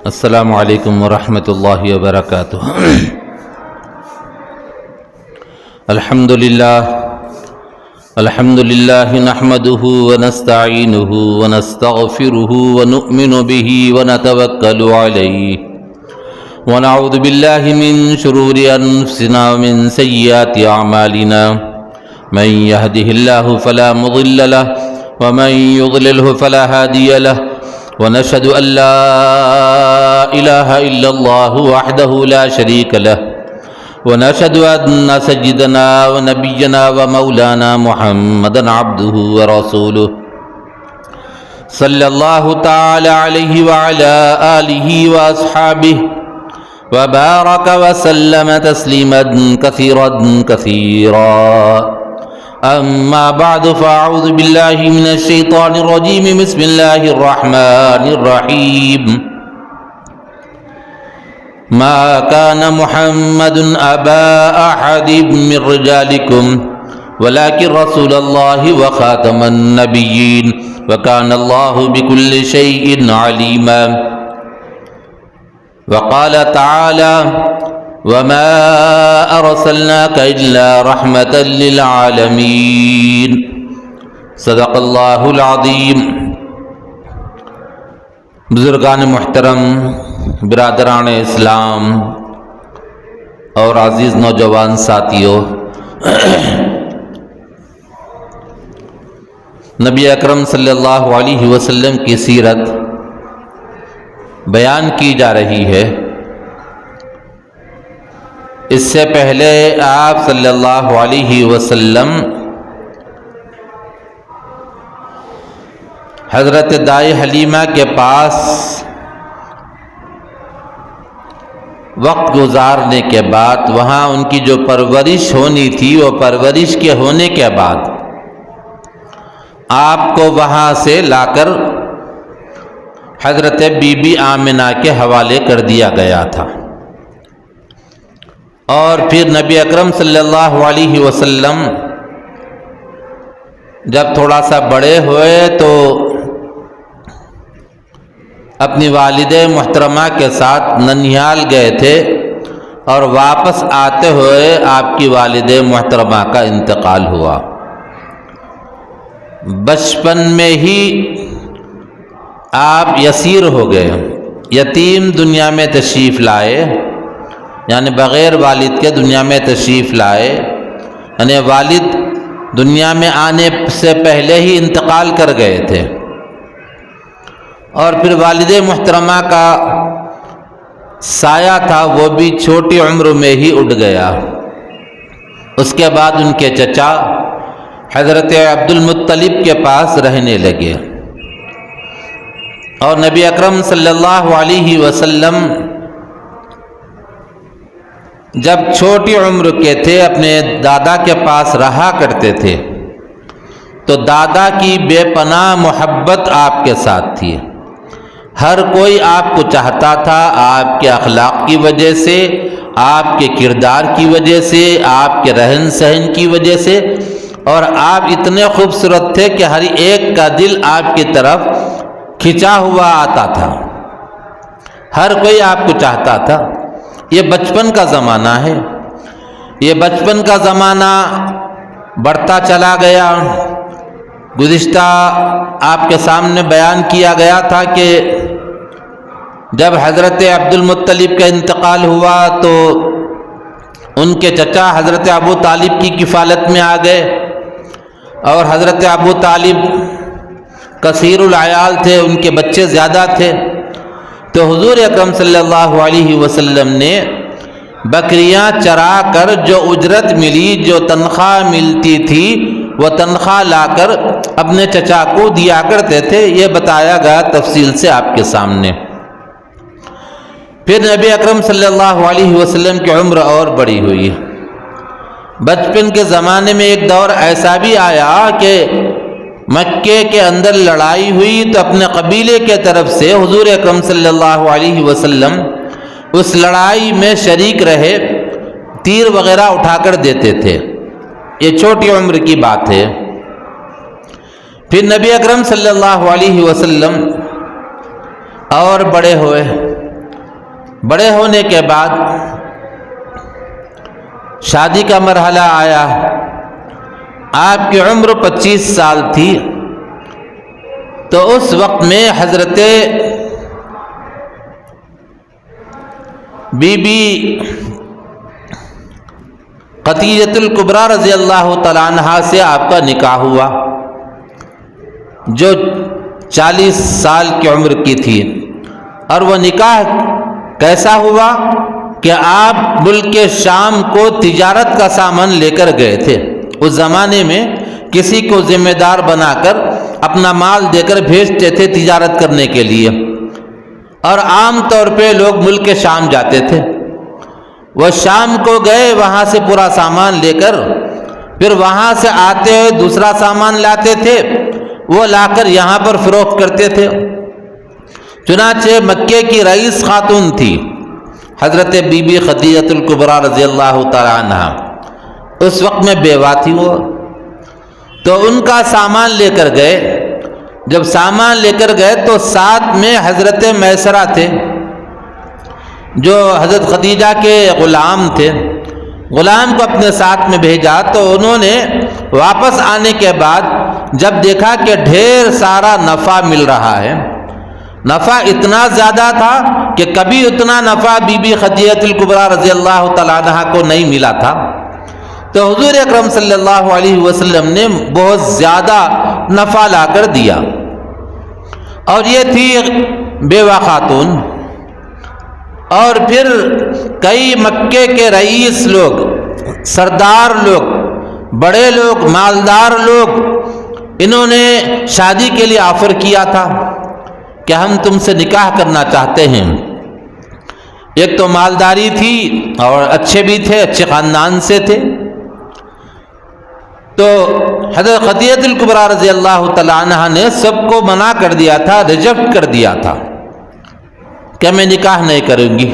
السلام علیکم ورحمۃ اللہ وبرکاتہ۔ الحمد للہ نحمده ونستعینه ونستغفره ونؤمن به ونتوکل علیہ ونعوذ باللہ من شرور انفسنا ومن سیئات اعمالنا، من يهده الله فلا مضل له ومن يضلله فلا هادي له، ونشهد أن لا إله إلا الله وحده لا شريك له، ونشهد أن سيدنا ونبينا ومولانا محمدا عبده ورسوله صلى الله تعالى عليه وعلى آله وأصحابه وبارك وسلم تسليما كثيرا كثيرا، أما بعد فأعوذ بالله من الشيطان الرجيم، بسم الله الرحمن الرحيم، ما كان محمد أبا أحد من رجالكم ولكن رسول الله وخاتم النبيين وكان الله بكل شيء عليما، وقال تعالى وما أرسلناك إلا رحمة للعالمين، صدق اللہ العظیم۔ بزرگان محترم، برادران اسلام اور عزیز نوجوان ساتھیوں، نبی اکرم صلی اللہ علیہ وسلم کی سیرت بیان کی جا رہی ہے۔ اس سے پہلے آپ صلی اللہ علیہ وسلم حضرت دائی حلیمہ کے پاس وقت گزارنے کے بعد، وہاں ان کی جو پرورش ہونی تھی، وہ پرورش کے ہونے کے بعد آپ کو وہاں سے لا کر حضرت بی بی آمنہ کے حوالے کر دیا گیا تھا، اور پھر نبی اکرم صلی اللہ علیہ وسلم جب تھوڑا سا بڑے ہوئے تو اپنی والد محترمہ کے ساتھ ننیال گئے تھے، اور واپس آتے ہوئے آپ کی والد محترمہ کا انتقال ہوا۔ بچپن میں ہی آپ یسیر ہو گئے، یتیم دنیا میں تشریف لائے، یعنی بغیر والد کے دنیا میں تشریف لائے، یعنی والد دنیا میں آنے سے پہلے ہی انتقال کر گئے تھے، اور پھر والد محترمہ کا سایہ تھا، وہ بھی چھوٹی عمر میں ہی اٹھ گیا۔ اس کے بعد ان کے چچا حضرت عبد المطلب کے پاس رہنے لگے، اور نبی اکرم صلی اللہ علیہ وسلم جب چھوٹی عمر کے تھے اپنے دادا کے پاس رہا کرتے تھے، تو دادا کی بے پناہ محبت آپ کے ساتھ تھی۔ ہر کوئی آپ کو چاہتا تھا، آپ کے اخلاق کی وجہ سے، آپ کے کردار کی وجہ سے، آپ کے رہن سہن کی وجہ سے، اور آپ اتنے خوبصورت تھے کہ ہر ایک کا دل آپ کی طرف کھنچا ہوا آتا تھا، ہر کوئی آپ کو چاہتا تھا۔ یہ بچپن کا زمانہ ہے، یہ بچپن کا زمانہ بڑھتا چلا گیا۔ گزشتہ آپ کے سامنے بیان کیا گیا تھا کہ جب حضرت عبد المطلب کا انتقال ہوا تو ان کے چچا حضرت ابو طالب کی کفالت میں آ گئے، اور حضرت ابو طالب کثیر العیال تھے، ان کے بچے زیادہ تھے، تو حضور اکرم صلی اللہ علیہ وسلم نے بکریاں چرا کر جو اجرت ملی، جو تنخواہ ملتی تھی، وہ تنخواہ لا کر اپنے چچا کو دیا کرتے تھے۔ یہ بتایا گیا تفصیل سے آپ کے سامنے۔ پھر نبی اکرم صلی اللہ علیہ وسلم کی عمر اور بڑی ہوئی۔ بچپن کے زمانے میں ایک دور ایسا بھی آیا کہ مکے کے اندر لڑائی ہوئی، تو اپنے قبیلے کے طرف سے حضور اکرم صلی اللہ علیہ وسلم اس لڑائی میں شریک رہے، تیر وغیرہ اٹھا کر دیتے تھے۔ یہ چھوٹی عمر کی بات ہے۔ پھر نبی اکرم صلی اللہ علیہ وسلم اور بڑے ہوئے. بڑے ہونے کے بعد شادی کا مرحلہ آیا. آپ کی عمر 25 سال تھی. تو اس وقت میں حضرت بی بی خدیجۃ الکبریٰ رضی اللہ تعالیٰ عنہا سے آپ کا نکاح ہوا، جو 40 سال کی عمر کی تھی. اور وہ نکاح کیسا ہوا کہ آپ ملک شام کو تجارت کا سامان لے کر گئے تھے. اس زمانے میں کسی کو ذمہ دار بنا کر اپنا مال دے کر بھیجتے تھے تجارت کرنے کے لیے، اور عام طور پہ لوگ ملک شام جاتے تھے. وہ شام کو گئے، وہاں سے پورا سامان لے کر پھر وہاں سے آتے ہوئے دوسرا سامان لاتے تھے، وہ لا کر یہاں پر فروخت کرتے تھے. چنانچہ مکے کی رئیس خاتون تھی حضرت بی بی خدیجۃ الکبریٰ رضی اللہ تعالی عنہا. اس وقت میں بیوہ تھی وہ. تو ان کا سامان لے کر گئے. جب سامان لے کر گئے تو ساتھ میں حضرت میسرہ تھے جو حضرت خدیجہ کے غلام تھے. غلام کو اپنے ساتھ میں بھیجا. تو انہوں نے واپس آنے کے بعد جب دیکھا کہ ڈھیر سارا نفع مل رہا ہے، نفع اتنا زیادہ تھا کہ کبھی اتنا نفع بی بی خدیجۃ الکبریٰ رضی اللہ تعالیٰ عنہا کو نہیں ملا تھا. تو حضور اکرم صلی اللہ علیہ وسلم نے بہت زیادہ نفع لا کر دیا. اور یہ تھی بیوہ خاتون. اور پھر کئی مکے کے رئیس لوگ، سردار لوگ، بڑے لوگ، مالدار لوگ، انہوں نے شادی کے لیے آفر کیا تھا کہ ہم تم سے نکاح کرنا چاہتے ہیں. ایک تو مالداری تھی اور اچھے بھی تھے، اچھے خاندان سے تھے. تو حضرت خدیجۃ الکبریٰ رضی اللہ تعالیٰ عنہا نے سب کو منع کر دیا تھا، ریجیکٹ کر دیا تھا کہ میں نکاح نہیں کروں گی.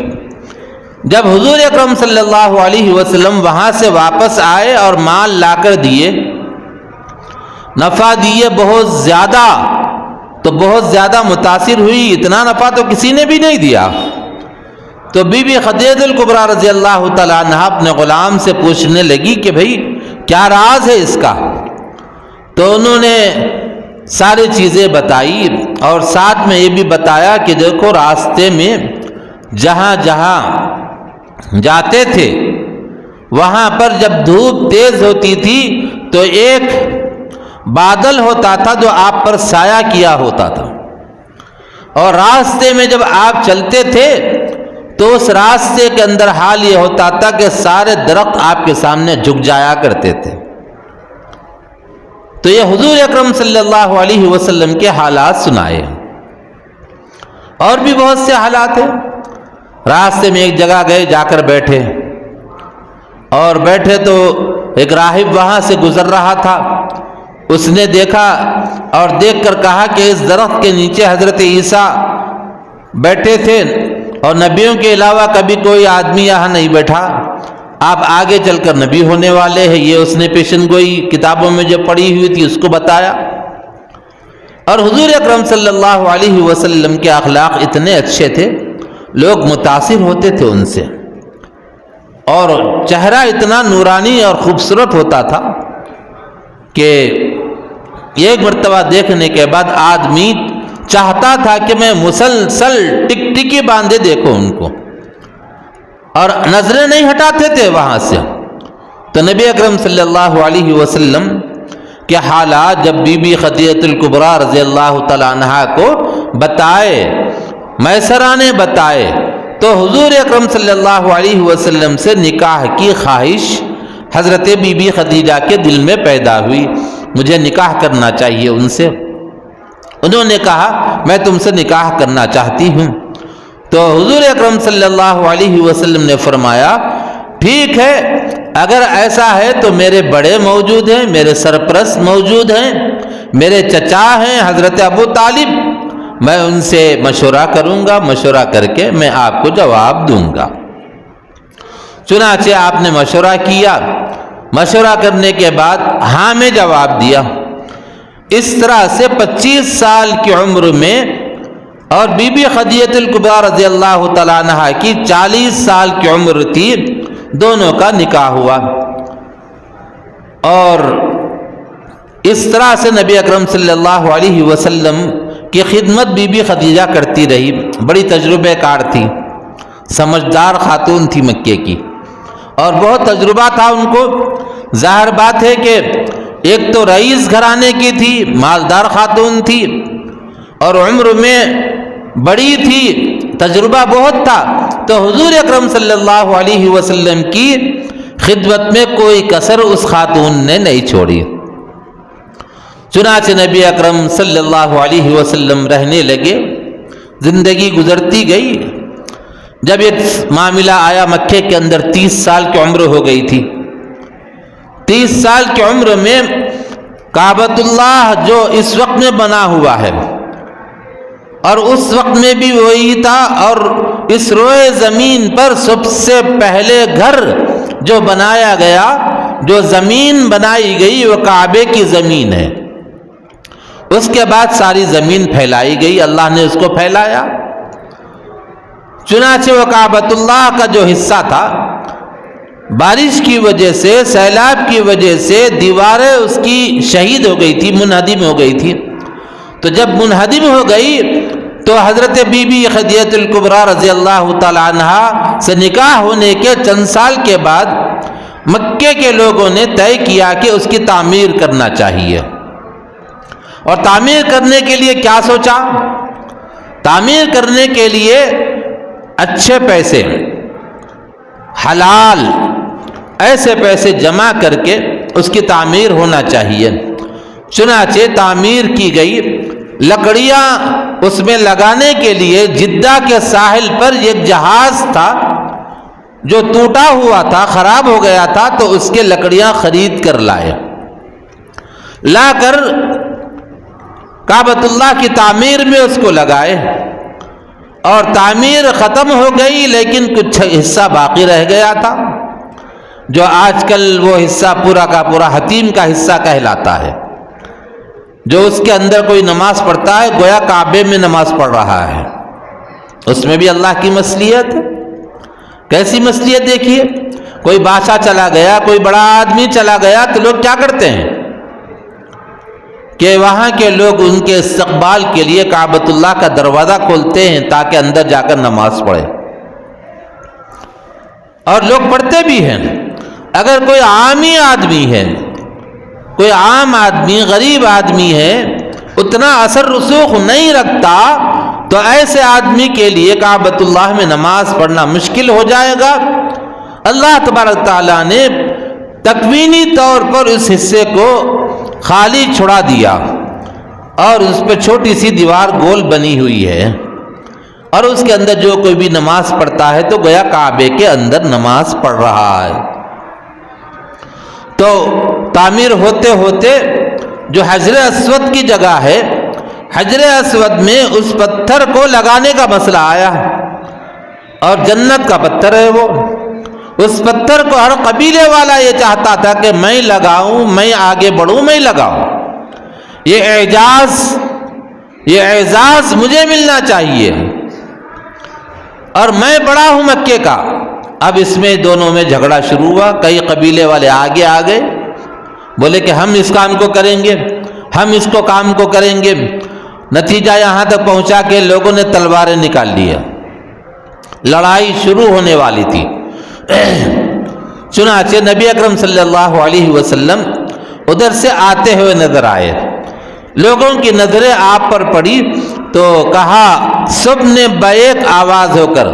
جب حضور اکرم صلی اللہ علیہ وسلم وہاں سے واپس آئے اور مال لا کر دیے، نفع دیے بہت زیادہ، تو بہت زیادہ متاثر ہوئی. اتنا نفع تو کسی نے بھی نہیں دیا. تو بی بی خدیجۃ الکبریٰ رضی اللہ تعالیٰ عنہا اپنے غلام سے پوچھنے لگی کہ بھئی کیا راز ہے اس کا. تو انہوں نے ساری چیزیں بتائی اور ساتھ میں یہ بھی بتایا کہ دیکھو راستے میں جہاں جہاں جاتے تھے وہاں پر جب دھوپ تیز ہوتی تھی تو ایک بادل ہوتا تھا جو آپ پر سایہ کیا ہوتا تھا، اور راستے میں جب آپ چلتے تھے تو اس راستے کے اندر حال یہ ہوتا تھا کہ سارے درخت آپ کے سامنے جھک جایا کرتے تھے. تو یہ حضور اکرم صلی اللہ علیہ وسلم کے حالات سنائے. اور بھی بہت سے حالات ہیں. راستے میں ایک جگہ گئے، جا کر بیٹھے، اور بیٹھے تو ایک راہب وہاں سے گزر رہا تھا. اس نے دیکھا اور دیکھ کر کہا کہ اس درخت کے نیچے حضرت عیسیٰ بیٹھے تھے اور نبیوں کے علاوہ کبھی کوئی آدمی یہاں نہیں بیٹھا. آپ آگے چل کر نبی ہونے والے ہیں. یہ اس نے پیشن گوئی کتابوں میں جو پڑھی ہوئی تھی اس کو بتایا. اور حضور اکرم صلی اللہ علیہ وسلم کے اخلاق اتنے اچھے تھے، لوگ متاثر ہوتے تھے ان سے، اور چہرہ اتنا نورانی اور خوبصورت ہوتا تھا کہ ایک مرتبہ دیکھنے کے بعد آدمی چاہتا تھا کہ میں مسلسل ٹکی باندھے دیکھوں ان کو، اور نظریں نہیں ہٹاتے تھے وہاں سے. تو نبی اکرم صلی اللہ علیہ وسلم کے حالات جب بی بی خدیجۃ الکبریٰ رضی اللہ تعالیٰ عنہا کو بتائے، میسرہ نے بتائے، تو حضور اکرم صلی اللہ علیہ وسلم سے نکاح کی خواہش حضرت بی بی خدیجہ کے دل میں پیدا ہوئی. مجھے نکاح کرنا چاہیے ان سے. انہوں نے کہا میں تم سے نکاح کرنا چاہتی ہوں. تو حضور اکرم صلی اللہ علیہ وسلم نے فرمایا ٹھیک ہے، اگر ایسا ہے تو میرے بڑے موجود ہیں، میرے سرپرست موجود ہیں، میرے چچا ہیں حضرت ابو طالب، میں ان سے مشورہ کروں گا، مشورہ کر کے میں آپ کو جواب دوں گا. چنانچہ آپ نے مشورہ کیا. مشورہ کرنے کے بعد ہاں میں جواب دیا. اس طرح سے 25 سال کی عمر میں اور بی بی خدیجہ الکبریٰ رضی اللہ تعالیٰ عنہا کی 40 سال کی عمر تھی، دونوں کا نکاح ہوا۔ اور اس طرح سے نبی اکرم صلی اللہ علیہ وسلم کی خدمت بی بی خدیجہ کرتی رہی۔ بڑی تجربہ کار تھی، سمجھدار خاتون تھی مکے کی، اور بہت تجربہ تھا ان کو۔ ظاہر بات ہے کہ ایک تو رئیس گھرانے کی تھی، مالدار خاتون تھی، اور عمر میں بڑی تھی، تجربہ بہت تھا، تو حضور اکرم صلی اللہ علیہ وسلم کی خدمت میں کوئی کسر اس خاتون نے نہیں چھوڑی۔ چنانچہ نبی اکرم صلی اللہ علیہ وسلم رہنے لگے، زندگی گزرتی گئی۔ جب ایک معاملہ آیا مکے کے اندر، 30 سال کی عمر ہو گئی تھی۔ 30 سال کی عمر میں کعبۃ اللہ جو اس وقت میں بنا ہوا ہے، اور اس وقت میں بھی وہی تھا، اور اس روئے زمین پر سب سے پہلے گھر جو بنایا گیا، جو زمین بنائی گئی وہ کعبے کی زمین ہے۔ اس کے بعد ساری زمین پھیلائی گئی، اللہ نے اس کو پھیلایا۔ چنانچہ وہ کعبۃ اللہ کا جو حصہ تھا، بارش کی وجہ سے، سیلاب کی وجہ سے دیواریں اس کی شہید ہو گئی تھی، منہدم ہو گئی تھی۔ تو جب منہدم ہو گئی تو حضرت بی بی خدیجہ الکبریٰ رضی اللہ تعالی عنہا سے نکاح ہونے کے چند سال کے بعد مکے کے لوگوں نے طے کیا کہ اس کی تعمیر کرنا چاہیے۔ اور تعمیر کرنے کے لیے کیا سوچا؟ تعمیر کرنے کے لیے اچھے پیسے، حلال ایسے پیسے جمع کر کے اس کی تعمیر ہونا چاہیے۔ چنانچہ تعمیر کی گئی۔ لکڑیاں اس میں لگانے کے لیے جدہ کے ساحل پر ایک جہاز تھا جو ٹوٹا ہوا تھا، خراب ہو گیا تھا، تو اس کے لکڑیاں خرید کر لائے، لا کر کعبۃ اللہ کی تعمیر میں اس کو لگائے۔ اور تعمیر ختم ہو گئی، لیکن کچھ حصہ باقی رہ گیا تھا، جو آج کل وہ حصہ پورا کا پورا حتیم کا حصہ کہلاتا ہے، جو اس کے اندر کوئی نماز پڑھتا ہے گویا کعبے میں نماز پڑھ رہا ہے۔ اس میں بھی اللہ کی مصلیحت ہے۔ کیسی مصلیحت دیکھیے، کوئی بادشاہ چلا گیا، کوئی بڑا آدمی چلا گیا، تو لوگ کیا کرتے ہیں کہ وہاں کے لوگ ان کے استقبال کے لیے کعبۃ اللہ کا دروازہ کھولتے ہیں تاکہ اندر جا کر نماز پڑھے، اور لوگ پڑھتے بھی ہیں۔ اگر کوئی عامی آدمی ہے، کوئی عام آدمی، غریب آدمی ہے، اتنا اثر رسوخ نہیں رکھتا، تو ایسے آدمی کے لیے کعبۃ اللہ میں نماز پڑھنا مشکل ہو جائے گا۔ اللہ تبارک تعالیٰ نے تکوینی طور پر اس حصے کو خالی چھڑا دیا، اور اس پہ چھوٹی سی دیوار گول بنی ہوئی ہے، اور اس کے اندر جو کوئی بھی نماز پڑھتا ہے تو گویا کعبے کے اندر نماز پڑھ رہا ہے۔ تو تعمیر ہوتے ہوتے جو حجر اسود کی جگہ ہے، حجر اسود میں اس پتھر کو لگانے کا مسئلہ آیا، اور جنت کا پتھر ہے وہ۔ اس پتھر کو ہر قبیلے والا یہ چاہتا تھا کہ میں لگاؤں، میں آگے بڑھوں، میں لگاؤں، یہ اعزاز مجھے ملنا چاہیے، اور میں بڑا ہوں مکے کا۔ اب اس میں دونوں میں جھگڑا شروع ہوا۔ کئی قبیلے والے آگے آ گئے، بولے کہ ہم اس کام کو کریں گے، ہم اس کو کام کو کریں گے۔ نتیجہ یہاں تک پہنچا کہ لوگوں نے تلواریں نکال لی، لڑائی شروع ہونے والی تھی۔ چنانچہ نبی اکرم صلی اللہ علیہ وسلم ادھر سے آتے ہوئے نظر آئے، لوگوں کی نظریں آپ پر پڑی، تو کہا سب نے بیک آواز ہو کر،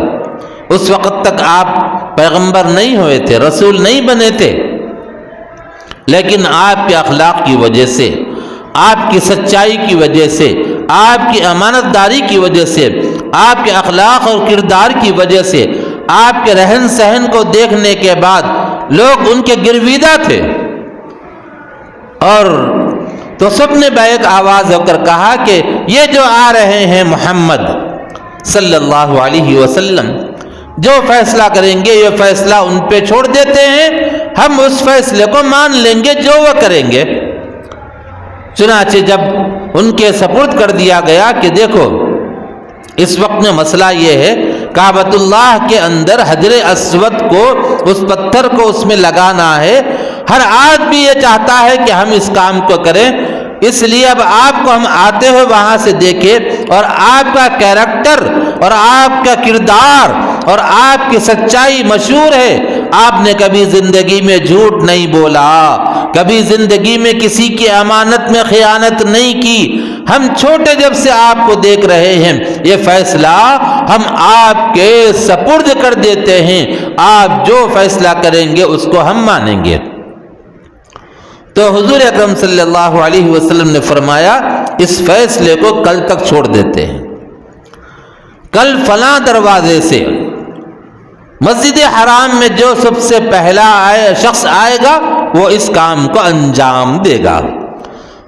اس وقت تک آپ پیغمبر نہیں ہوئے تھے، رسول نہیں بنے تھے، لیکن آپ کے اخلاق کی وجہ سے، آپ کی سچائی کی وجہ سے، آپ کی امانت داری کی وجہ سے، آپ کے اخلاق اور کردار کی وجہ سے، آپ کے رہن سہن کو دیکھنے کے بعد لوگ ان کے گرویدہ تھے، اور تو سب نے بیک آواز ہو کر کہا کہ یہ جو آ رہے ہیں محمد صلی اللہ علیہ وسلم، جو فیصلہ کریں گے یہ فیصلہ ان پہ چھوڑ دیتے ہیں، ہم اس فیصلے کو مان لیں گے جو وہ کریں گے۔ چنانچہ جب ان کے سپرد کر دیا گیا کہ دیکھو اس وقت میں مسئلہ یہ ہے کعبۃ اللہ کے اندر حجر اسود کو، اس پتھر کو اس میں لگانا ہے. ہر آدمی یہ چاہتا ہے کہ ہم اس کام کو کریں، اس لیے اب آپ کو ہم آتے ہوئے وہاں سے دیکھیں اور آپ کا کیریکٹر اور آپ کا کردار اور آپ کی سچائی مشہور ہے. آپ نے کبھی زندگی میں جھوٹ نہیں بولا، کبھی زندگی میں کسی کی امانت میں خیانت نہیں کی. ہم چھوٹے جب سے آپ کو دیکھ رہے ہیں، یہ فیصلہ ہم آپ کے سپرد کر دیتے ہیں، آپ جو فیصلہ کریں گے اس کو ہم مانیں گے. تو حضور اکرم صلی اللہ علیہ وسلم نے فرمایا اس فیصلے کو کل تک چھوڑ دیتے ہیں. کل فلاں دروازے سے مسجد حرام میں جو سب سے پہلا شخص آئے گا وہ اس کام کو انجام دے گا.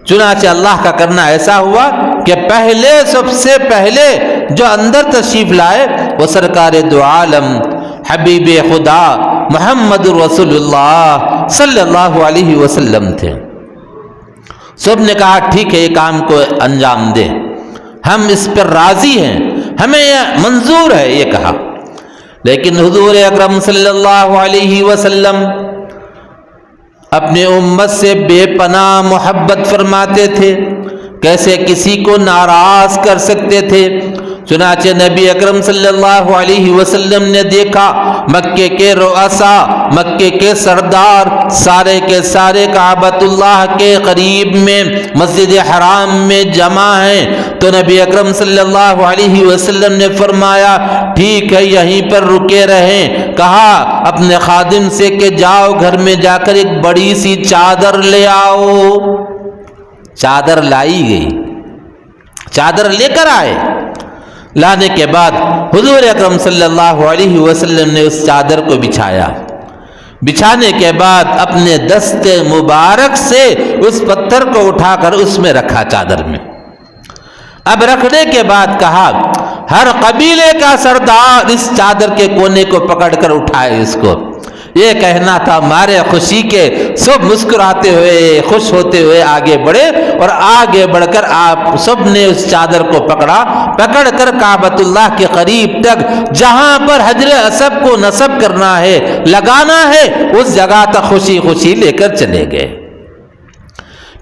چنانچہ اللہ کا کرنا ایسا ہوا کہ سب سے پہلے جو اندر تشریف لائے وہ سرکار دو عالم حبیب خدا محمد رسول اللہ صلی اللہ علیہ وسلم تھے. سب نے کہا ٹھیک ہے یہ کام کو انجام دے، ہم اس پر راضی ہیں، ہمیں یہ منظور ہے یہ کہا. لیکن حضور اکرم صلی اللہ علیہ وسلم اپنے امت سے بے پناہ محبت فرماتے تھے، کیسے کسی کو ناراض کر سکتے تھے. چنانچہ نبی اکرم صلی اللہ علیہ وسلم نے دیکھا مکے کے رؤساء، مکے کے سردار سارے کے سارے کعبۃ اللہ کے قریب میں مسجد حرام میں جمع ہیں. تو نبی اکرم صلی اللہ علیہ وسلم نے فرمایا ٹھیک ہے یہیں پر رکے رہیں. کہا اپنے خادم سے کہ جاؤ گھر میں جا کر ایک بڑی سی چادر لے آؤ. چادر لائی گئی، چادر لے کر آئے. لانے کے بعد حضور اکرم صلی اللہ علیہ وسلم نے اس چادر کو بچھایا. بچھانے کے بعد اپنے دست مبارک سے اس پتھر کو اٹھا کر اس میں رکھا چادر میں. اب رکھنے کے بعد کہا ہر قبیلے کا سردار اس چادر کے کونے کو پکڑ کر اٹھائے اس کو. یہ کہنا تھا مارے خوشی کے سب مسکراتے ہوئے خوش ہوتے ہوئے آگے بڑھے اور آگے بڑھ کر آپ سب نے اس چادر کو پکڑ کر کعبۃ اللہ کے قریب تک جہاں پر حجر اسود کو نصب کرنا ہے لگانا ہے اس جگہ تک خوشی خوشی لے کر چلے گئے.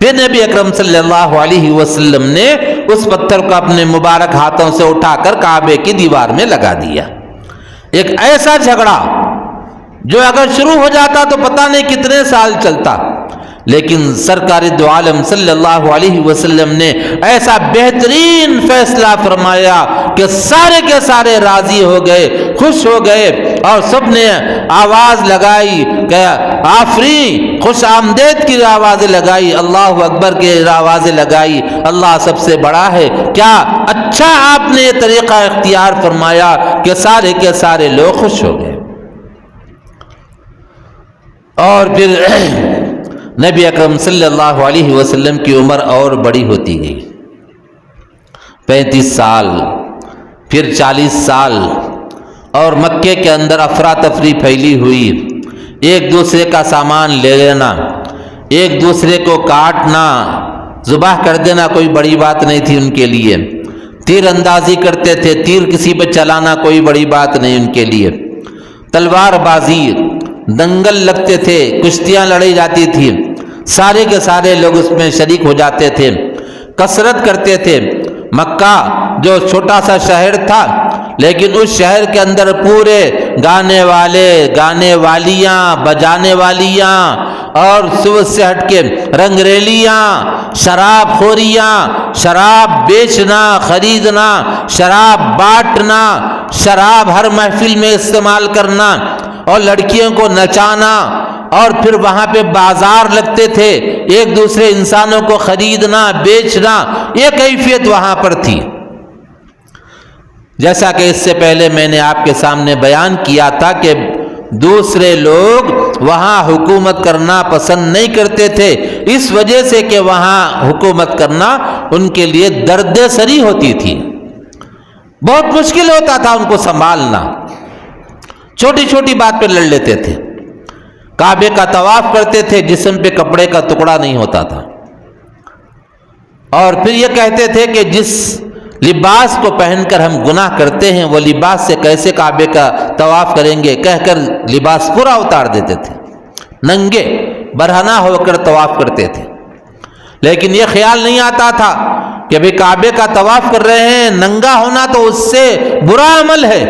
پھر نبی اکرم صلی اللہ علیہ وسلم نے اس پتھر کو اپنے مبارک ہاتھوں سے اٹھا کر کعبے کی دیوار میں لگا دیا. ایک ایسا جھگڑا جو اگر شروع ہو جاتا تو پتہ نہیں کتنے سال چلتا، لیکن سرکار دو عالم صلی اللہ علیہ وسلم نے ایسا بہترین فیصلہ فرمایا کہ سارے کے سارے راضی ہو گئے، خوش ہو گئے اور سب نے آواز لگائی کہ آفرین، خوش آمدید کی آوازیں لگائی، اللہ اکبر کی آوازیں لگائی، اللہ سب سے بڑا ہے. کیا اچھا آپ نے یہ طریقہ اختیار فرمایا کہ سارے کے سارے لوگ خوش ہو گئے. اور پھر نبی اکرم صلی اللہ علیہ وسلم کی عمر اور بڑی ہوتی گئی. 35 سال، پھر 40 سال، اور مکے کے اندر افراتفری پھیلی ہوئی. ایک دوسرے کا سامان لے لینا، ایک دوسرے کو کاٹنا، ذبح کر دینا کوئی بڑی بات نہیں تھی ان کے لیے. تیر اندازی کرتے تھے، تیر کسی پہ چلانا کوئی بڑی بات نہیں ان کے لیے. تلوار بازی، دنگل لگتے تھے، کشتیاں لڑی جاتی تھی، سارے کے سارے لوگ اس میں شریک ہو جاتے تھے، کثرت کرتے تھے. مکہ جو چھوٹا سا شہر تھا لیکن اس شہر کے اندر پورے گانے والے، گانے والیاں، بجانے والیاں اور صبح سے ہٹ کے رنگریلیاں، شراب خوریاں، شراب بیچنا خریدنا، شراب بانٹنا، شراب ہر محفل میں استعمال کرنا اور لڑکیوں کو نچانا، اور پھر وہاں پہ بازار لگتے تھے، ایک دوسرے انسانوں کو خریدنا بیچنا، یہ کیفیت وہاں پر تھی. جیسا کہ اس سے پہلے میں نے آپ کے سامنے بیان کیا تھا کہ دوسرے لوگ وہاں حکومت کرنا پسند نہیں کرتے تھے، اس وجہ سے کہ وہاں حکومت کرنا ان کے لیے درد سری ہوتی تھی، بہت مشکل ہوتا تھا ان کو سنبھالنا. چھوٹی چھوٹی بات پہ لڑ لیتے تھے. کعبے کا طواف کرتے تھے، جسم پہ کپڑے کا ٹکڑا نہیں ہوتا تھا. اور پھر یہ کہتے تھے کہ جس لباس کو پہن کر ہم گناہ کرتے ہیں، وہ لباس سے کیسے کعبے کا طواف کریں گے کہہ کر لباس پورا اتار دیتے تھے، ننگے برہنہ ہو کر طواف کرتے تھے۔ لیکن یہ خیال نہیں آتا تھا کہ ابھی کعبے کا طواف کر رہے ہیں، ننگا ہونا تو اس سے برا عمل ہے،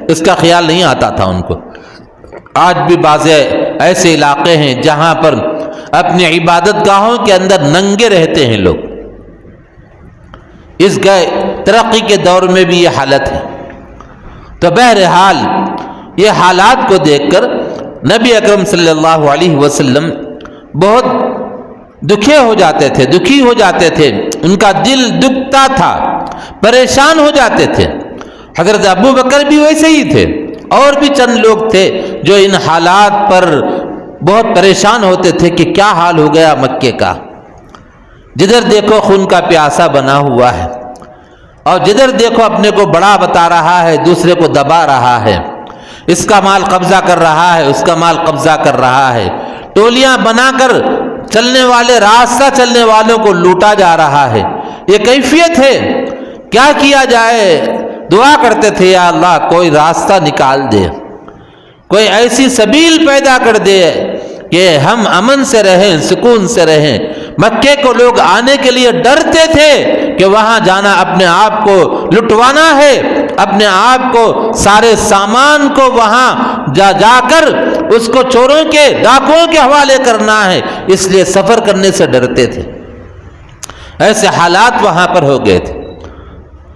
اس کا خیال نہیں آتا تھا ان کو۔ آج بھی بعض ایسے علاقے ہیں جہاں پر اپنی عبادت گاہوں کے اندر ننگے رہتے ہیں لوگ۔ اس ترقی کے دور میں بھی یہ حالت ہے۔ تو بہرحال یہ حالات کو دیکھ کر نبی اکرم صلی اللہ علیہ وسلم بہت دکھی ہو جاتے تھے، ان کا دل دکھتا تھا، پریشان ہو جاتے تھے۔ حضرت ابو بکر بھی ویسے ہی تھے، اور بھی چند لوگ تھے جو ان حالات پر بہت پریشان ہوتے تھے کہ کیا حال ہو گیا مکے کا، جدھر دیکھو خون کا پیاسا بنا ہوا ہے، اور جدھر دیکھو اپنے کو بڑا بتا رہا ہے، دوسرے کو دبا رہا ہے، اس کا مال قبضہ کر رہا ہے، اس کا مال قبضہ کر رہا ہے، ٹولیاں بنا کر چلنے والے راستہ چلنے والوں کو لوٹا جا رہا ہے۔ یہ کیفیت ہے، کیا کیا جائے؟ دعا کرتے تھے یا اللہ کوئی راستہ نکال دے، کوئی ایسی سبیل پیدا کر دے کہ ہم امن سے رہیں، سکون سے رہیں۔ مکے کو لوگ آنے کے لیے ڈرتے تھے کہ وہاں جانا اپنے آپ کو لٹوانا ہے، اپنے آپ کو سارے سامان کو وہاں جا کر اس کو چوروں کے ڈاکوؤں کے حوالے کرنا ہے، اس لیے سفر کرنے سے ڈرتے تھے۔ ایسے حالات وہاں پر ہو گئے تھے،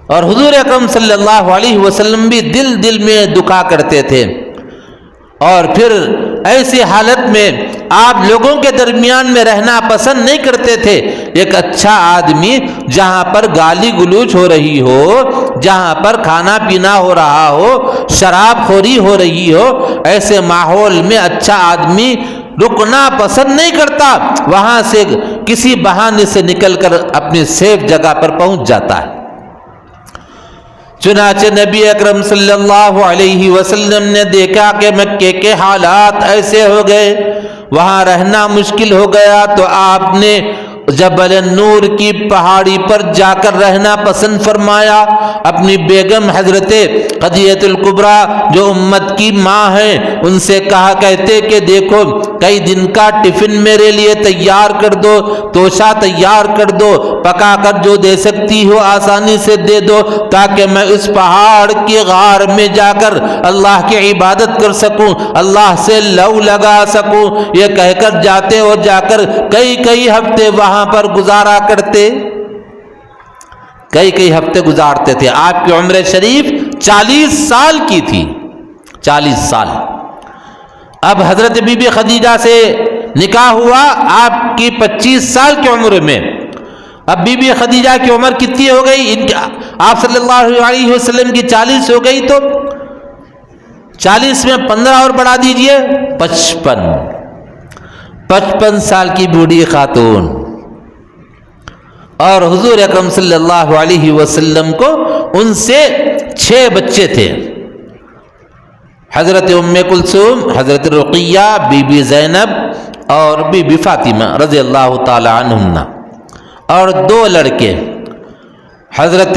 اور حضور اکرم صلی اللہ علیہ وسلم بھی دل میں دکھا کرتے تھے، اور پھر ایسی حالت میں آپ لوگوں کے درمیان میں رہنا پسند نہیں کرتے تھے۔ ایک اچھا آدمی جہاں پر گالی گلوچ ہو رہی ہو، جہاں پر کھانا پینا ہو رہا ہو، شراب خوری ہو رہی ہو، ایسے ماحول میں اچھا آدمی رکنا پسند نہیں کرتا، وہاں سے کسی بہانے سے نکل کر اپنی سیف جگہ پر پہنچ جاتا ہے۔ چنانچہ نبی اکرم صلی اللہ علیہ وسلم نے دیکھا کہ مکے کے حالات ایسے ہو گئے، وہاں رہنا مشکل ہو گیا، تو آپ نے جبل نور کی پہاڑی پر جا کر رہنا پسند فرمایا۔ اپنی بیگم حضرت خدیجہ الکبریٰ جو امت کی ماں ہیں ان سے کہتے کہ دیکھو کئی دن کا ٹفن میرے لیے تیار کر دو، توشہ تیار کر دو، پکا کر جو دے سکتی ہو آسانی سے دے دو، تاکہ میں اس پہاڑ کی غار میں جا کر اللہ کی عبادت کر سکوں، اللہ سے لو لگا سکوں۔ یہ کہہ کر جاتے اور جا کر کئی ہفتے وہاں پر گزارا کرتے، کئی ہفتے گزارتے تھے۔ آپ کی عمر شریف 40 سال کی تھی، 40 سال۔ اب حضرت بی بی خدیجہ سے نکاح ہوا آپ کی 25 سال کی عمر میں۔ اب بی بی خدیجہ کی عمر کتنی ہو گئی؟ آپ صلی اللہ علیہ وسلم کی 40 ہو گئی، تو 40 میں 15 اور بڑھا دیجئے، 55 سال کی بوڑھی خاتون، اور حضور اکرم صلی اللہ علیہ وسلم کو ان سے 6 بچے تھے، حضرت ام کلثوم، حضرت رقیہ، بی بی زینب اور بی بی فاطمہ رضی اللہ تعالی عنہن، اور 2 لڑکے حضرت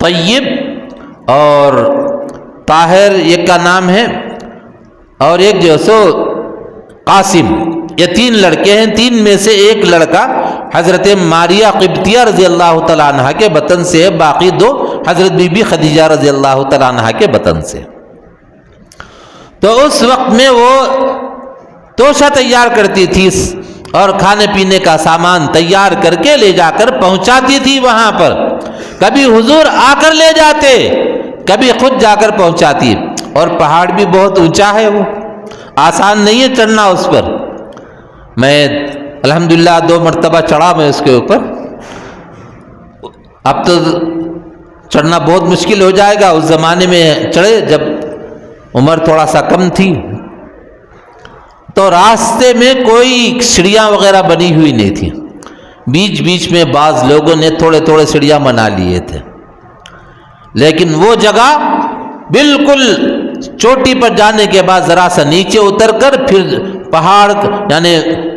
طیب اور طاہر ایک کا نام ہے، اور ایک جو سو قاسم۔ یہ 3 لڑکے ہیں، 3 میں سے ایک لڑکا حضرت ماریہ قبطیہ رضی اللہ تعالیٰ عنہ کے بطن سے، باقی 2 حضرت بی بی خدیجہ رضی اللہ تعالیٰ عنہ کے بطن سے۔ تو اس وقت میں وہ توشہ تیار کرتی تھی اور کھانے پینے کا سامان تیار کر کے لے جا کر پہنچاتی تھی وہاں پر۔ کبھی حضور آ کر لے جاتے، کبھی خود جا کر پہنچاتی، اور پہاڑ بھی بہت اونچا ہے، وہ آسان نہیں ہے چڑھنا اس پر۔ میں الحمدللہ 2 مرتبہ چڑھا میں اس کے اوپر، اب تو چڑھنا بہت مشکل ہو جائے گا، اس زمانے میں چڑھے جب عمر تھوڑا سا کم تھی، تو راستے میں کوئی سیڑھیاں وغیرہ بنی ہوئی نہیں تھی، بیچ میں بعض لوگوں نے تھوڑے سیڑھیاں بنا لیے تھے، لیکن وہ جگہ بالکل چوٹی پر جانے کے بعد ذرا سا نیچے اتر کر پھر پہاڑ یعنی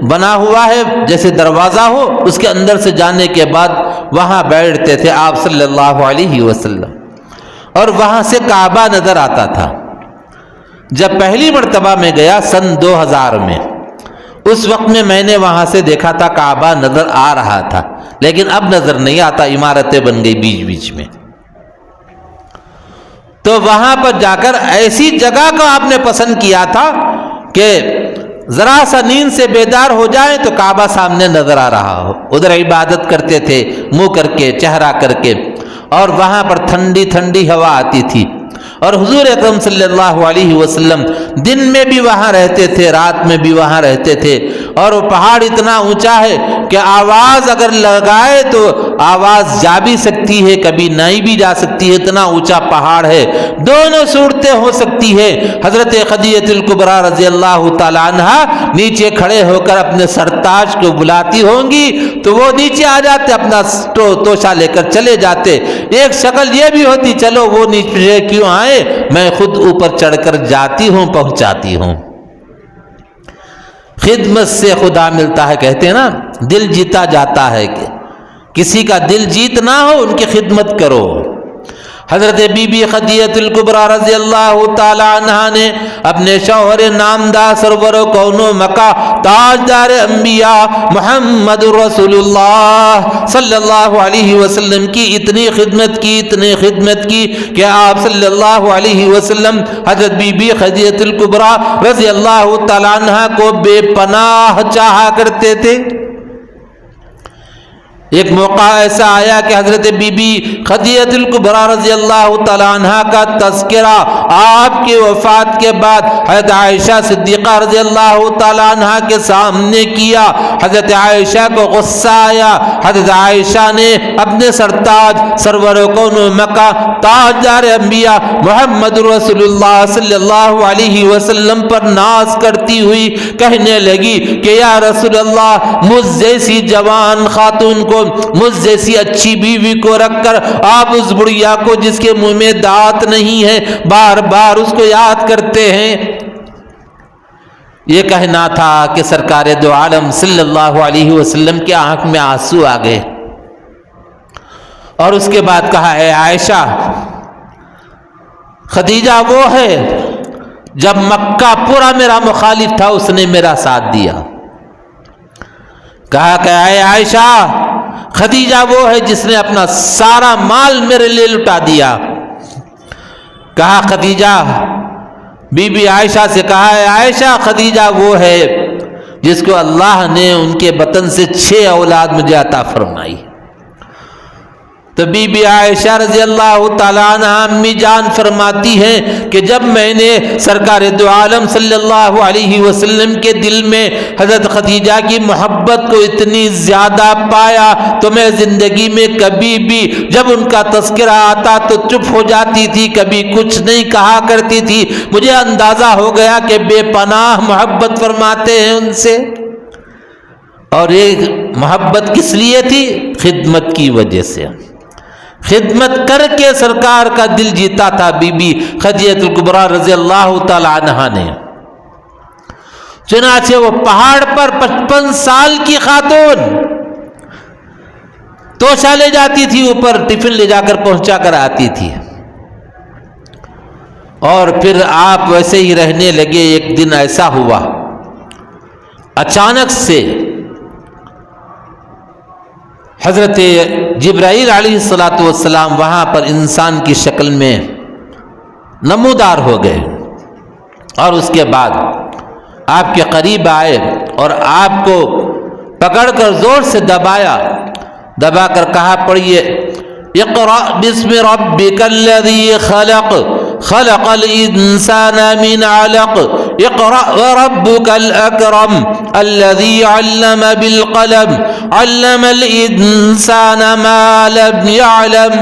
بنا ہوا ہے جیسے دروازہ ہو، اس کے اندر سے جانے کے بعد وہاں بیٹھتے تھے آپ صلی اللہ علیہ وسلم، اور وہاں سے کعبہ نظر آتا تھا۔ جب پہلی مرتبہ میں گیا سن 2000 میں، اس وقت میں نے وہاں سے دیکھا تھا کعبہ نظر آ رہا تھا، لیکن اب نظر نہیں آتا، عمارتیں بن گئی بیچ بیچ میں۔ تو وہاں پر جا کر ایسی جگہ کو آپ نے پسند کیا تھا کہ ذرا سا نیند سے بیدار ہو جائے تو کعبہ سامنے نظر آ رہا ہو۔ ادھر عبادت کرتے تھے منہ کر کے، چہرہ کر کے، اور وہاں پر ٹھنڈی ٹھنڈی ہوا آتی تھی، اور حضور اکرم صلی اللہ علیہ وسلم دن میں بھی وہاں رہتے تھے، رات میں بھی وہاں رہتے تھے، اور وہ پہاڑ اتنا اونچا ہے کہ آواز اگر لگائے تو آواز جا بھی سکتی ہے، کبھی نہیں بھی جا سکتی ہے، اتنا اونچا پہاڑ ہے۔ دونوں صورتیں ہو سکتی ہے، حضرت خدیجہ الکبریٰ رضی اللہ تعالی عنہ نیچے کھڑے ہو کر اپنے سرتاج کو بلاتی ہوں گی تو وہ نیچے آ جاتے، اپنا توشہ لے کر چلے جاتے۔ ایک شکل یہ بھی ہوتی، چلو وہ نیچے کیوں آئے، میں خود اوپر چڑھ کر جاتی ہوں، پہنچاتی ہوں۔ خدمت سے خدا ملتا ہے، کہتے ہیں نا، دل جیتا جاتا ہے، کہ کسی کا دل جیتنا ہو ان کی خدمت کرو۔ حضرت بی بی خدیجہ الکبریٰ رضی اللہ تعالی عنہ نے اپنے شوہر نامدار سرور کون و مکہ تاجدار انبیاء محمد رسول اللہ صلی اللہ علیہ وسلم کی اتنی خدمت کی کہ آپ صلی اللہ علیہ وسلم حضرت بی بی خدیجہ الکبریٰ رضی اللہ تعالی عنہ کو بے پناہ چاہا کرتے تھے۔ ایک موقع ایسا آیا کہ حضرت بی بی خدیجہ الکبریٰ رضی اللہ تعالی عنہ کا تذکرہ آپ کی وفات کے بعد حضرت عائشہ صدیقہ رضی اللہ تعالی عنہ کے سامنے کیا۔ حضرت عائشہ کو غصہ آیا، حضرت عائشہ نے اپنے سرتاج سرور کون و مکہ تاجدار انبیاء محمد رسول اللہ صلی اللہ علیہ وسلم پر ناز کرتی ہوئی کہنے لگی کہ یا رسول اللہ، مجھ جیسی جوان خاتون کو، مجھ جیسی اچھی بیوی کو رکھ کر آپ اس بڑھیا کو جس کے منہ میں دانت نہیں ہے بار بار اس کو یاد کرتے ہیں۔ یہ کہنا تھا کہ سرکار دو عالم صلی اللہ علیہ وسلم کی آنکھ میں آنسو آ گئے، اور اس کے بعد کہا، اے عائشہ، خدیجہ وہ ہے جب مکہ پورا میرا مخالف تھا اس نے میرا ساتھ دیا۔ کہا کہ اے عائشہ، خدیجہ وہ ہے جس نے اپنا سارا مال میرے لیے لٹا دیا۔ کہا خدیجہ، بی بی عائشہ سے کہا، اے عائشہ، خدیجہ وہ ہے جس کو اللہ نے ان کے بطن سے 6 اولاد مجھے عطا فرمائی۔ تو بی بی عائشہ رضی اللہ تعالیٰ عنہ امی جان فرماتی ہیں کہ جب میں نے سرکار دو عالم صلی اللہ علیہ وسلم کے دل میں حضرت خدیجہ کی محبت کو اتنی زیادہ پایا تو میں زندگی میں کبھی بھی جب ان کا تذکرہ آتا تو چپ ہو جاتی تھی، کبھی کچھ نہیں کہا کرتی تھی۔ مجھے اندازہ ہو گیا کہ بے پناہ محبت فرماتے ہیں ان سے، اور یہ محبت کس لیے تھی؟ خدمت کی وجہ سے۔ خدمت کر کے سرکار کا دل جیتا تھا بی بی خدیجہ الکبریٰ رضی اللہ تعالی عنہا نے۔ چنانچہ وہ پہاڑ پر 55 سال کی خاتون توشہ لے جاتی تھی، اوپر ٹفن لے جا کر پہنچا کر آتی تھی، اور پھر آپ ویسے ہی رہنے لگے۔ ایک دن ایسا ہوا، اچانک سے حضرت جبرائیل علیہ السلام وہاں پر انسان کی شکل میں نمودار ہو گئے، اور اس کے بعد آپ کے قریب آئے اور آپ کو پکڑ کر زور سے دبا کر کہا، پڑھیے، اقرأ بسم ربک الذی خلق خلق الانسان من علق اقرأ وربک الاکرم الذی علم بالقلم علم الانسان ما لم يعلم۔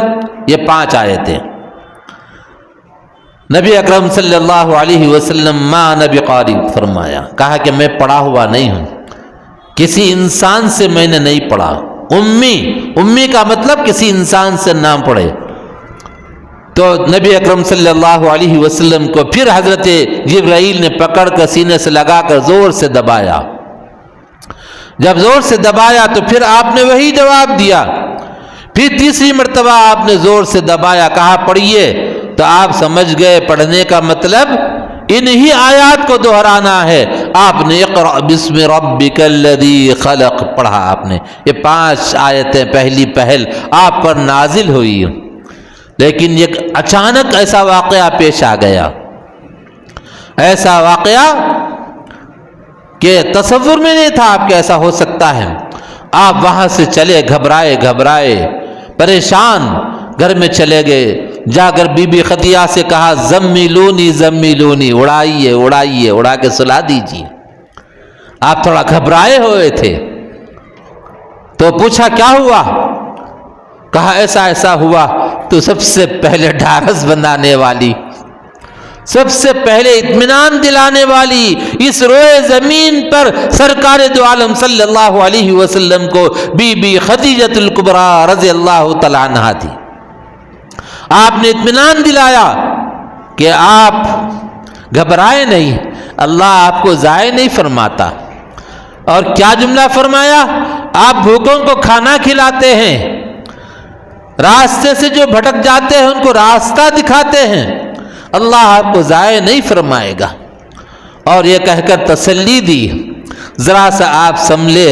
یہ 5 آیتیں نبی اکرم صلی اللہ علیہ وسلم ما نبی قاری فرمایا، کہا کہ میں پڑھا ہوا نہیں ہوں، کسی انسان سے میں نے نہیں پڑھا۔ امی کا مطلب کسی انسان سے نہ پڑھے۔ تو نبی اکرم صلی اللہ علیہ وسلم کو پھر حضرت جبرائیل نے پکڑ کر سینے سے لگا کر زور سے دبایا۔ جب زور سے دبایا تو پھر آپ نے وہی جواب دیا، پھر تیسری مرتبہ آپ نے زور سے دبایا، کہا پڑھیے، تو آپ سمجھ گئے پڑھنے کا مطلب انہی آیات کو دہرانا ہے۔ آپ نے اقرأ بسم ربک الذی خلق پڑھا، آپ نے یہ 5 آیتیں پہلی پہل آپ پر نازل ہوئی، لیکن یہ اچانک ایسا واقعہ پیش آ گیا، ایسا واقعہ کہ تصور میں نہیں تھا آپ کے ایسا ہو سکتا ہے۔ آپ وہاں سے چلے گھبرائے پریشان، گھر میں چلے گئے، جا کر بی بی خدیجہ سے کہا زمیلونی، اڑائیے، اڑا کے سلا دیجیے۔ آپ تھوڑا گھبرائے ہوئے تھے، تو پوچھا کیا ہوا؟ کہا ایسا ہوا۔ تو سب سے پہلے ڈھارس بندھانے والی، سب سے پہلے اطمینان دلانے والی اس روئے زمین پر سرکار دو عالم صلی اللہ علیہ وسلم کو بی بی خدیجہ الکبریٰ رضی اللہ تعالی عنہا تھی۔ آپ نے اطمینان دلایا کہ آپ گھبرائے نہیں، اللہ آپ کو ضائع نہیں فرماتا۔ اور کیا جملہ فرمایا؟ آپ بھوکوں کو کھانا کھلاتے ہیں، راستے سے جو بھٹک جاتے ہیں ان کو راستہ دکھاتے ہیں، اللہ آپ کو ضائع نہیں فرمائے گا۔ اور یہ کہہ کر تسلی دی۔ ذرا سا آپ سنبھلے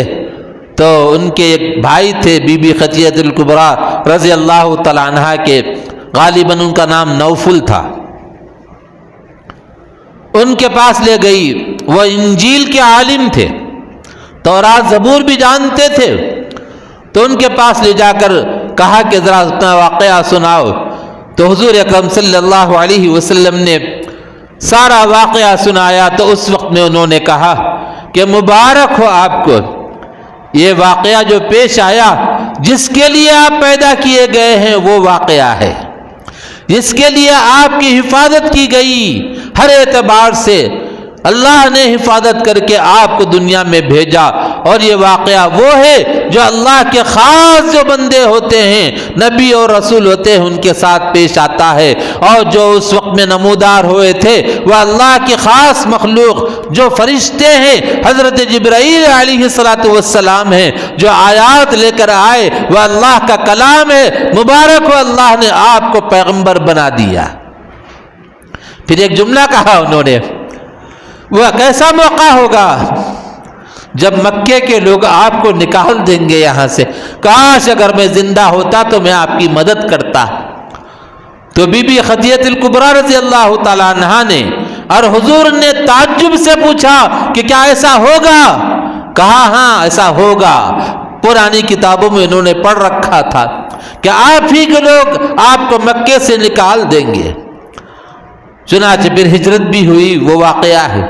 تو ان کے ایک بھائی تھے بی بی خدیجہ الکبریٰ رضی اللہ تعالی عنہا کے، غالباً ان کا نام نوفل تھا، ان کے پاس لے گئی۔ وہ انجیل کے عالم تھے، تورات زبور بھی جانتے تھے، تو ان کے پاس لے جا کر کہا کہ ذرا اپنا واقعہ سناؤ۔ تو حضور اکرم صلی اللہ علیہ وسلم نے سارا واقعہ سنایا۔ تو اس وقت میں انہوں نے کہا کہ مبارک ہو آپ کو، یہ واقعہ جو پیش آیا جس کے لیے آپ پیدا کیے گئے ہیں وہ واقعہ ہے، جس کے لیے آپ کی حفاظت کی گئی، ہر اعتبار سے اللہ نے حفاظت کر کے آپ کو دنیا میں بھیجا۔ اور یہ واقعہ وہ ہے جو اللہ کے خاص جو بندے ہوتے ہیں، نبی اور رسول ہوتے ہیں، ان کے ساتھ پیش آتا ہے۔ اور جو اس وقت میں نمودار ہوئے تھے وہ اللہ کی خاص مخلوق جو فرشتے ہیں، حضرت جبرائیل علیہ السلام ہیں، جو آیات لے کر آئے، وہ اللہ کا کلام ہے۔ مبارک ہو اللہ نے آپ کو پیغمبر بنا دیا۔ پھر ایک جملہ کہا انہوں نے، وہ کیسا موقع ہوگا جب مکے کے لوگ آپ کو نکال دیں گے یہاں سے، کاش اگر میں زندہ ہوتا تو میں آپ کی مدد کرتا۔ تو بی بی خدیجہ الکبریٰ رضی اللہ تعالی عنہا نے اور حضور نے تعجب سے پوچھا کہ کیا ایسا ہوگا؟ کہا ہاں ایسا ہوگا، پرانی کتابوں میں انہوں نے پڑھ رکھا تھا کہ آپ ہی کے لوگ آپ کو مکے سے نکال دیں گے۔ چنانچہ پھر ہجرت بھی ہوئی، وہ واقعہ ہے۔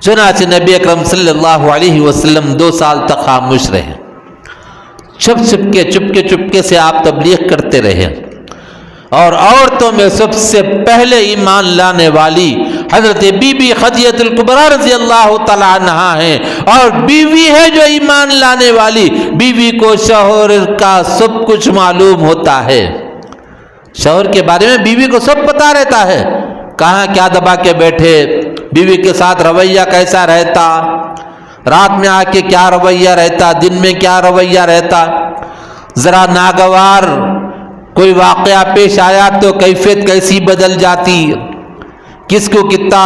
چنانچہ نبی اکرم صلی اللہ علیہ وسلم 2 سال تک خاموش رہے، چپکے سے آپ تبلیغ کرتے رہے۔ اور عورتوں میں سب سے پہلے ایمان لانے والی حضرت بی بی خدیجہ الکبریٰ رضی اللہ تعالی عنہا ہیں، اور بیوی ہے جو ایمان لانے والی۔ بیوی کو شوہر کا سب کچھ معلوم ہوتا ہے، شوہر کے بارے میں بیوی کو سب پتا رہتا ہے، کہاں کیا دبا کے بیٹھے، بیوی کے ساتھ رویہ کیسا رہتا، رات میں آ کے کیا رویہ رہتا، دن میں کیا رویہ رہتا۔ ذرا ناگوار کوئی واقعہ پیش آیا تو کیفیت کیسی بدل جاتی، کس کو کتنا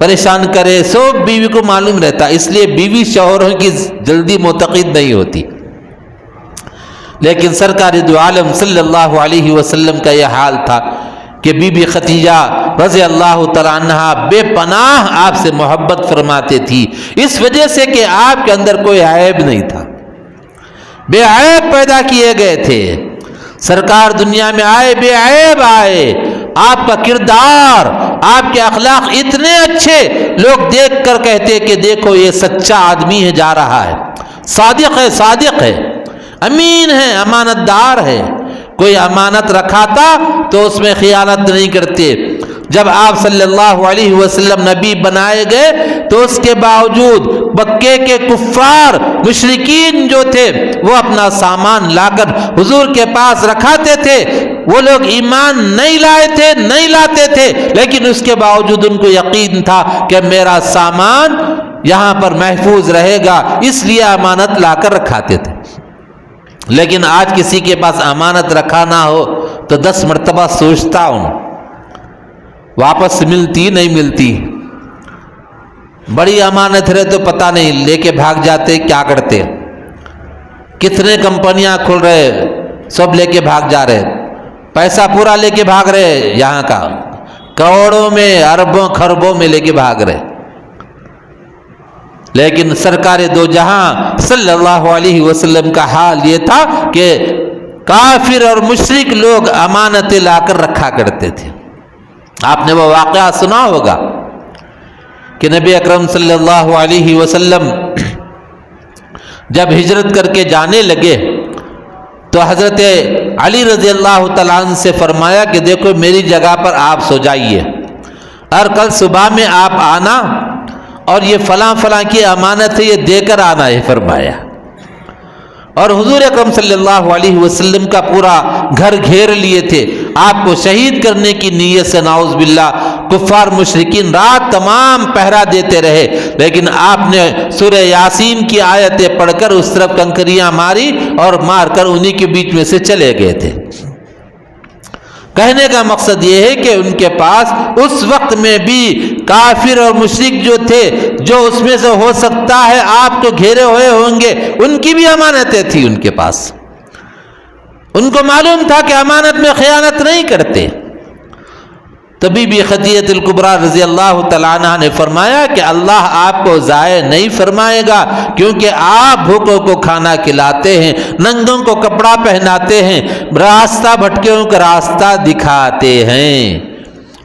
پریشان کرے، سب بیوی کو معلوم رہتا۔ اس لیے بیوی شوہروں کی جلدی معتقد نہیں ہوتی۔ لیکن سرکار دو عالم صلی اللہ علیہ وسلم کا یہ حال تھا کہ بی بی خدیجہ رضی اللہ تعالی عنہا بے پناہ آپ سے محبت فرماتے تھی، اس وجہ سے کہ آپ کے اندر کوئی عیب نہیں تھا، بے عیب پیدا کیے گئے تھے۔ سرکار دنیا میں آئے بے عیب آئے، آپ کا کردار، آپ کے اخلاق اتنے اچھے، لوگ دیکھ کر کہتے کہ دیکھو یہ سچا آدمی ہے، جا رہا ہے، صادق ہے، امین ہے، امانت دار ہے، کوئی امانت رکھاتا تو اس میں خیانت نہیں کرتے۔ جب آپ صلی اللہ علیہ وسلم نبی بنائے گئے تو اس کے باوجود مکے کے کفار مشرکین جو تھے وہ اپنا سامان لا کر حضور کے پاس رکھاتے تھے، وہ لوگ ایمان نہیں لاتے تھے، لیکن اس کے باوجود ان کو یقین تھا کہ میرا سامان یہاں پر محفوظ رہے گا، اس لیے امانت لا کر رکھاتے تھے۔ لیکن آج کسی کے پاس امانت رکھا نہ ہو تو 10 مرتبہ سوچتا ہوں، واپس ملتی نہیں ملتی۔ بڑی امانت رہے تو پتہ نہیں لے کے بھاگ جاتے، کیا کرتے، کتنے کمپنیاں کھل رہے، سب لے کے بھاگ جا رہے، پیسہ پورا لے کے بھاگ رہے، یہاں کا کروڑوں میں اربوں خربوں میں لے کے بھاگ رہے۔ لیکن سرکار دو جہاں صلی اللہ علیہ وسلم کا حال یہ تھا کہ کافر اور مشرک لوگ امانتیں لا کر رکھا کرتے تھے۔ آپ نے وہ واقعہ سنا ہوگا کہ نبی اکرم صلی اللہ علیہ وسلم جب ہجرت کر کے جانے لگے تو حضرت علی رضی اللہ تعالیٰ عنہ سے فرمایا کہ دیکھو میری جگہ پر آپ سو جائیے اور کل صبح میں آپ آنا اور یہ فلاں فلاں کی امانت ہے یہ دے کر آنا ہے فرمایا۔ اور حضور اکرم صلی اللہ علیہ وسلم کا پورا گھر گھیر لیے تھے، آپ کو شہید کرنے کی نیت سے نعوذ باللہ کفار مشرکین رات تمام پہرا دیتے رہے، لیکن آپ نے سورہ یاسین کی آیتیں پڑھ کر اس طرف کنکریاں ماری اور مار کر انہی کے بیچ میں سے چلے گئے تھے۔ کہنے کا مقصد یہ ہے کہ ان کے پاس اس وقت میں بھی کافر اور مشرک جو تھے، جو اس میں سے ہو سکتا ہے آپ کو گھیرے ہوئے ہوں گے، ان کی بھی امانتیں تھیں ان کے پاس۔ ان کو معلوم تھا کہ امانت میں خیانت نہیں کرتے۔ تو بی بی خدیجہ الکبریٰ رضی اللہ تعالیٰ عنہ نے فرمایا کہ اللہ آپ کو ضائع نہیں فرمائے گا، کیونکہ آپ بھوکوں کو کھانا کھلاتے ہیں، ننگوں کو کپڑا پہناتے ہیں، راستہ بھٹکوں کا راستہ دکھاتے ہیں۔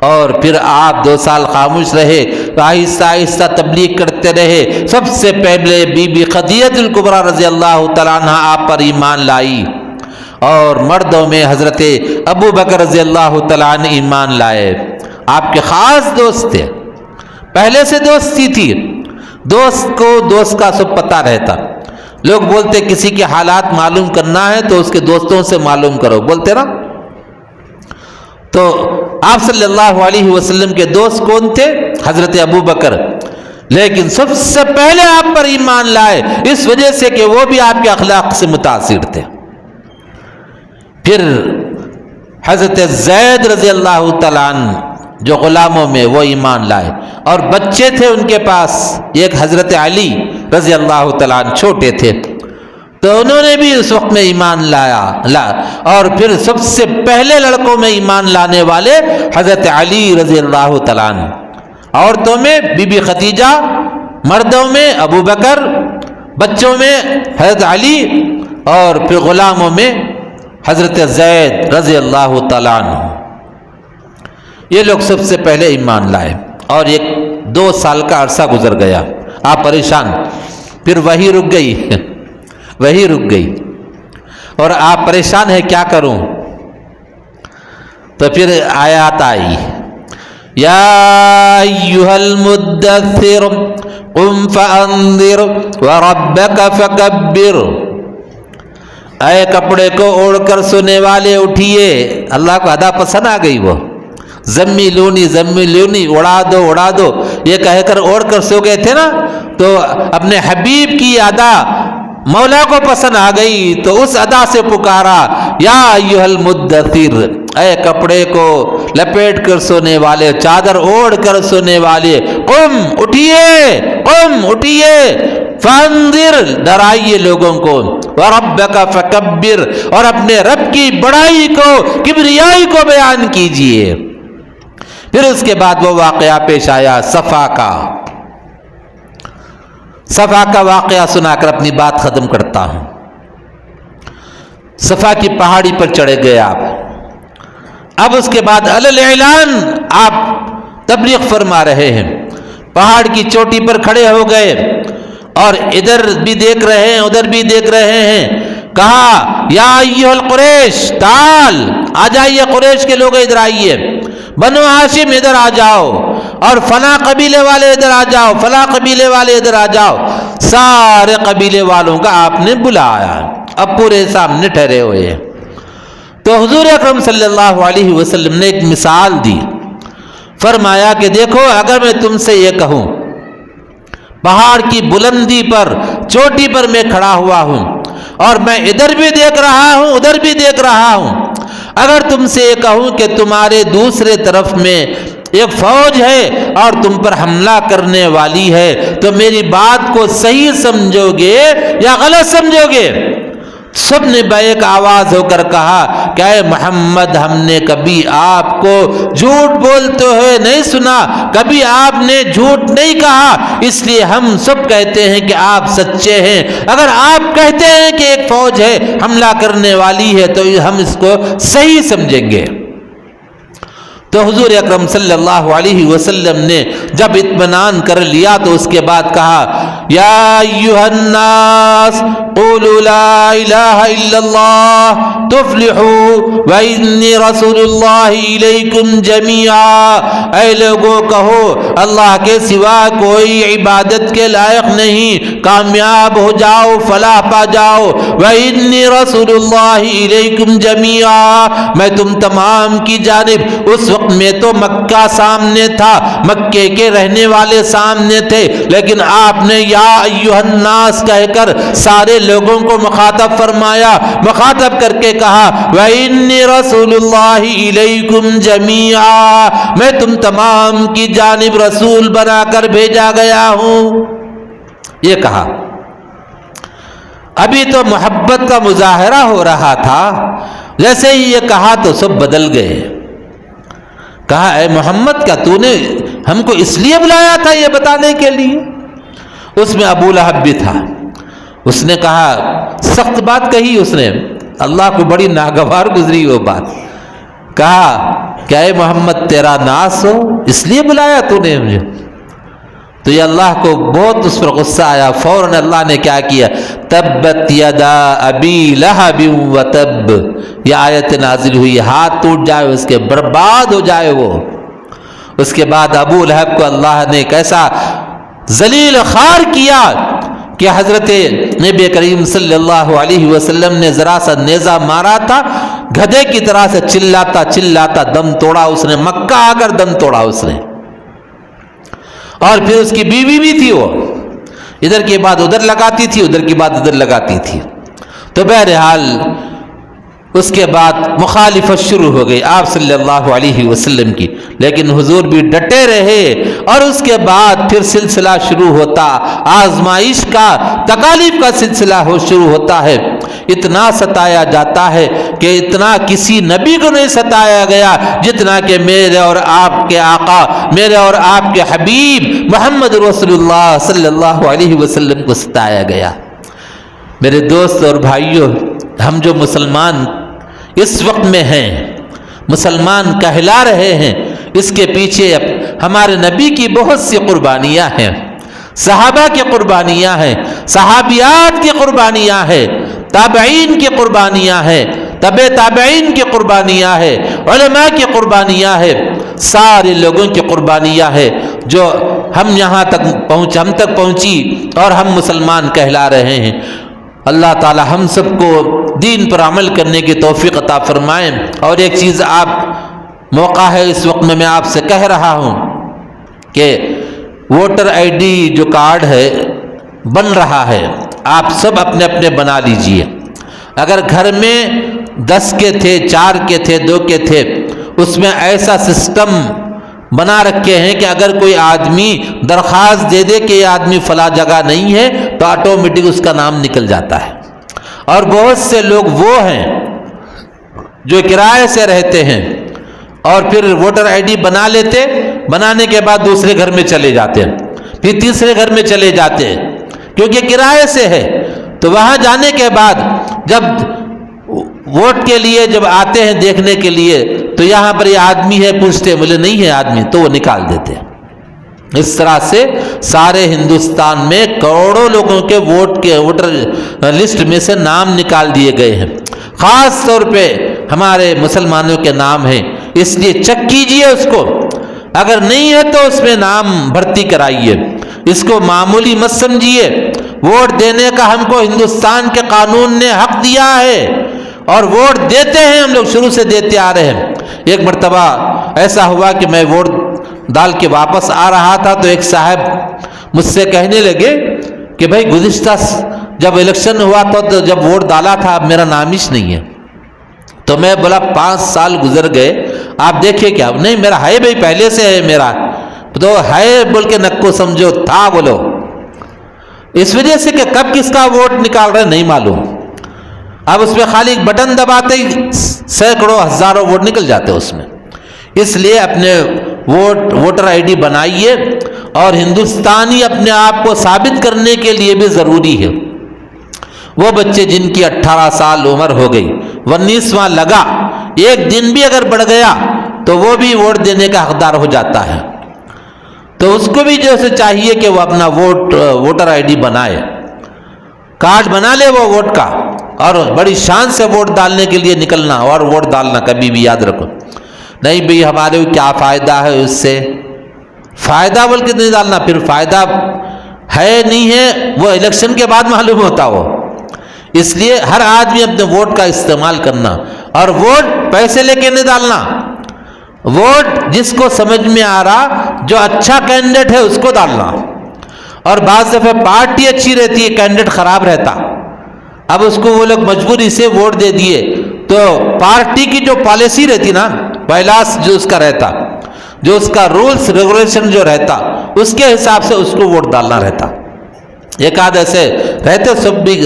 اور پھر آپ 2 سال خاموش رہے، آہستہ آہستہ تبلیغ کرتے رہے۔ سب سے پہلے بی بی خدیجہ الکبریٰ رضی اللہ تعالیٰ عنہ آپ پر ایمان لائی، اور مردوں میں حضرت ابو بکر رضی اللہ تعالیٰ عنہ ایمان لائے۔ آپ کے خاص دوست تھے، پہلے سے دوستی تھی، دوست کو دوست کا سب پتہ رہتا۔ لوگ بولتے کسی کے حالات معلوم کرنا ہے تو اس کے دوستوں سے معلوم کرو، بولتے نا۔ تو آپ صلی اللہ علیہ وسلم کے دوست کون تھے؟ حضرت ابو بکر، لیکن سب سے پہلے آپ پر ایمان لائے اس وجہ سے کہ وہ بھی آپ کے اخلاق سے متاثر تھے۔ پھر حضرت زید رضی اللہ تعالیٰ عنہ جو غلاموں میں وہ ایمان لائے، اور بچے تھے ان کے پاس، ایک حضرت علی رضی اللہ تعالیٰ عنہ چھوٹے تھے، تو انہوں نے بھی اس وقت میں ایمان لایا۔ اور پھر سب سے پہلے لڑکوں میں ایمان لانے والے حضرت علی رضی اللہ تعالیٰ عنہ، عورتوں میں بی بی خدیجہ، مردوں میں ابو بکر، بچوں میں حضرت علی، اور پھر غلاموں میں حضرت زید رضی اللہ تعالیٰ عنہ۔ یہ لوگ سب سے پہلے ایمان لائے، اور 2 سال کا عرصہ گزر گیا، آپ پریشان، پھر وہی رک گئی، اور آپ پریشان ہیں کیا کروں؟ تو پھر آیات آئی، یا ایھا المدثر قم فانذر وربک فکبر، اے کپڑے کو اوڑھ کر سونے والے اٹھیے۔ اللہ کو ادا پسند آ گئی، وہ زمیلونی اڑا دو یہ کہہ کر اوڑھ کر سو گئے تھے نا، تو اپنے حبیب کی ادا مولا کو پسند آ گئی، تو اس ادا سے پکارا، یا ایھا المدثر، اے کپڑے کو لپیٹ کر سونے والے، چادر اوڑھ کر سونے والے، قم اٹھیے، فانذر، ڈرائیے لوگوں کو، وربک فکبر، اور اپنے رب کی بڑائی کو، کبریائی کو بیان کیجئے۔ پھر اس کے بعد وہ واقعہ پیش آیا صفا کا واقعہ سنا کر اپنی بات ختم کرتا ہوں۔ صفا کی پہاڑی پر چڑھے گئے آپ، اب اس کے بعد علی اعلان آپ تبلیغ فرما رہے ہیں، پہاڑ کی چوٹی پر کھڑے ہو گئے، اور ادھر بھی دیکھ رہے ہیں ادھر بھی دیکھ رہے ہیں، کہا یا ایھا القریش تعال، آ جائیے قریش کے لوگ ادھر آئیے، بنو ہاشم ادھر آ جاؤ، اور فلاں قبیلے والے ادھر آ جاؤ، فلاں قبیلے والے ادھر آ جاؤ۔ سارے قبیلے والوں کا آپ نے بلایا، اب پورے سامنے ٹھہرے ہوئے ہیں۔ تو حضور اکرم صلی اللہ علیہ وسلم نے ایک مثال دی، فرمایا کہ دیکھو اگر میں تم سے یہ کہوں پہاڑ کی بلندی پر چوٹی پر میں کھڑا ہوا ہوں اور میں ادھر بھی دیکھ رہا ہوں ادھر بھی دیکھ رہا ہوں، اگر تم سے یہ کہوں کہ تمہارے دوسرے طرف میں ایک فوج ہے اور تم پر حملہ کرنے والی ہے تو میری بات کو صحیح سمجھو گے یا غلط سمجھو گے؟ سب نے بیک آواز ہو کر کہا کہ اے محمد، ہم نے کبھی آپ کو جھوٹ بولتے ہوئے نہیں سنا، کبھی آپ نے جھوٹ نہیں کہا، اس لیے ہم سب کہتے ہیں کہ آپ سچے ہیں۔ اگر آپ کہتے ہیں کہ ایک فوج ہے حملہ کرنے والی ہے تو ہم اس کو صحیح سمجھیں گے۔ تو حضور اکرم صلی اللہ علیہ وسلم نے جب اطمینان کر لیا تو اس کے بعد کہا یا ایھا الناس قولوا لا الہ الا اللہ تفلحوا وانی رسول اللہ الیکم جمیعا، اے لوگوں کہو اللہ کے سوا کوئی عبادت کے لائق نہیں، کامیاب ہو جاؤ، فلاح پا جاؤ۔ وانی رسول اللہ الیکم جمیعا، میں تم تمام کی جانب، اس وقت میں تو مکہ سامنے تھا، مکے کے رہنے والے سامنے تھے، لیکن آپ نے یا ایھا الناس کہہ کر سارے لوگوں کو مخاطب فرمایا، مخاطب کر کے کہا وَإِنِّي رَسُولُ اللَّهِ إِلَيْكُمْ جَمِيعًا، میں تم تمام کی جانب رسول بنا کر بھیجا گیا ہوں۔ یہ کہا۔ ابھی تو محبت کا مظاہرہ ہو رہا تھا، جیسے ہی یہ کہا تو سب بدل گئے۔ کہا اے محمد، کیا تو نے ہم کو اس لیے بلایا تھا یہ بتانے کے لیے؟ اس میں ابو لہب بھی تھا۔ اس نے کہا، سخت بات کہی اس نے، اللہ کو بڑی ناگوار گزری وہ بات۔ کہا کہ اے محمد تیرا ناس ہو، اس لیے بلایا تو نے مجھے؟ تو یہ اللہ کو بہت اس پر غصہ آیا، فوراً اللہ نے کیا کیا، تبت یدا ابی لہب وتب، یہ آیت نازل ہوئی، ہاتھ ٹوٹ جائے اس کے، برباد ہو جائے وہ۔ اس کے بعد ابو لہب کو اللہ نے کیسا ذلیل خوار کیا کہ حضرت نبی کریم صلی اللہ علیہ وسلم نے ذرا سا نیزہ مارا تھا، گدھے کی طرح سے چلاتا چلاتا دم توڑا اس نے، مکہ آ کر دم توڑا اس نے۔ اور پھر اس کی بیوی بھی تھی، وہ ادھر کی بات ادھر لگاتی تھی، ادھر کی بات ادھر لگاتی تھی۔ تو بہرحال اس کے بعد مخالفت شروع ہو گئی آپ صلی اللہ علیہ وسلم کی، لیکن حضور بھی ڈٹے رہے، اور اس کے بعد پھر سلسلہ شروع ہوتا، آزمائش کا، تکالیف کا سلسلہ شروع ہوتا ہے۔ اتنا ستایا جاتا ہے کہ اتنا کسی نبی کو نہیں ستایا گیا جتنا کہ میرے اور آپ کے آقا، میرے اور آپ کے حبیب محمد رسول اللہ صلی اللہ علیہ وسلم کو ستایا گیا۔ میرے دوست اور بھائیوں، ہم جو مسلمان اس وقت میں ہیں، مسلمان کہلا رہے ہیں، اس کے پیچھے ہمارے نبی کی بہت سی قربانیاں ہیں، صحابہ کی قربانیاں ہیں، صحابیات کی قربانیاں ہیں، تابعین کی قربانیاں ہیں، تبع تابعین کی قربانیاں ہیں، علماء کی قربانیاں ہیں، سارے لوگوں کی قربانیاں ہیں جو ہم یہاں تک ہم تک پہنچی اور ہم مسلمان کہلا رہے ہیں۔ اللہ تعالی ہم سب کو دین پر عمل کرنے کی توفیق عطا فرمائیں۔ اور ایک چیز آپ موقع ہے اس وقت میں آپ سے کہہ رہا ہوں کہ ووٹر آئی ڈی جو کارڈ ہے بن رہا ہے، آپ سب اپنے اپنے بنا لیجئے۔ اگر گھر میں 10 کے تھے، 4 کے تھے، 2 کے تھے، اس میں ایسا سسٹم بنا رکھے ہیں کہ اگر کوئی آدمی درخواست دے دے کہ یہ آدمی فلاں جگہ نہیں ہے تو آٹومیٹک اس کا نام نکل جاتا ہے۔ اور بہت سے لوگ وہ ہیں جو کرائے سے رہتے ہیں اور پھر ووٹر آئی ڈی بنا لیتے، بنانے کے بعد دوسرے گھر میں چلے جاتے ہیں، پھر تیسرے گھر میں چلے جاتے ہیں، کیونکہ کرائے سے ہے۔ تو وہاں جانے کے بعد جب ووٹ کے لیے جب آتے ہیں دیکھنے کے لیے تو یہاں پر یہ آدمی ہے، پوچھتے بولے نہیں ہے آدمی، تو وہ نکال دیتے ہیں۔ اس طرح سے سارے ہندوستان میں کروڑوں لوگوں کے ووٹر لسٹ میں سے نام نکال دیے گئے ہیں، خاص طور پہ ہمارے مسلمانوں کے نام ہیں، اس لیے چیک کیجئے اس کو، اگر نہیں ہے تو اس میں نام بھرتی کرائیے، اس کو معمولی مت سمجھیے۔ ووٹ دینے کا ہم کو ہندوستان کے قانون نے حق دیا ہے اور ووٹ دیتے ہیں، ہم لوگ شروع سے دیتے آ رہے ہیں۔ ایک مرتبہ ایسا ہوا کہ میں ووٹ ڈال کے واپس آ رہا تھا تو ایک صاحب مجھ سے کہنے لگے کہ بھائی گزشتہ جب الیکشن ہوا تو جب ووٹ ڈالا تھا اب میرا نام ہی نہیں ہے. تو میں بولا 5 سال گزر گئے آپ دیکھیے کیا. نہیں میرا ہے بھائی پہلے سے ہے میرا. تو ہے بول کے نکو سمجھو تھا بولو. اس وجہ سے کہ کب کس کا ووٹ نکال رہے نہیں معلوم. اب اس میں خالی بٹن دباتے ہی سینکڑوں ہزاروں ووٹ نکل جاتے اس میں. اس لیے اپنے ووٹر آئی ڈی بنائیے. اور ہندوستانی اپنے آپ کو ثابت کرنے کے لیے بھی ضروری ہے. وہ بچے جن کی 18 سال عمر ہو گئی 19واں لگا ایک دن بھی اگر بڑھ گیا تو وہ بھی ووٹ دینے کا حقدار ہو جاتا ہے. تو اس کو بھی جیسے چاہیے کہ وہ اپنا ووٹر آئی ڈی بنائے, کارڈ بنا لے وہ ووٹ کا, اور بڑی شان سے ووٹ ڈالنے کے لیے نکلنا اور ووٹ ڈالنا. کبھی بھی یاد رکھو نہیں بھئی ہمارے کیا فائدہ ہے اس سے, فائدہ بول کے نہیں ڈالنا. پھر فائدہ ہے نہیں ہے وہ الیکشن کے بعد معلوم ہوتا ہو. اس لیے ہر آدمی اپنے ووٹ کا استعمال کرنا, اور ووٹ پیسے لے کے نہیں ڈالنا. ووٹ جس کو سمجھ میں آ رہا جو اچھا کینڈیڈیٹ ہے اس کو ڈالنا. اور بعض دفعہ پارٹی اچھی رہتی ہے کینڈیڈیٹ خراب رہتا, اب اس کو وہ لوگ مجبوری سے ووٹ دے دیے تو پارٹی کی جو پالیسی رہتی نا, بائیلاس جو اس کا رہتا, جو اس کا رولز ریگولیشن جو رہتا اس کے حساب سے اس کو ووٹ ڈالنا رہتا. ایک آدھ ایسے رہتے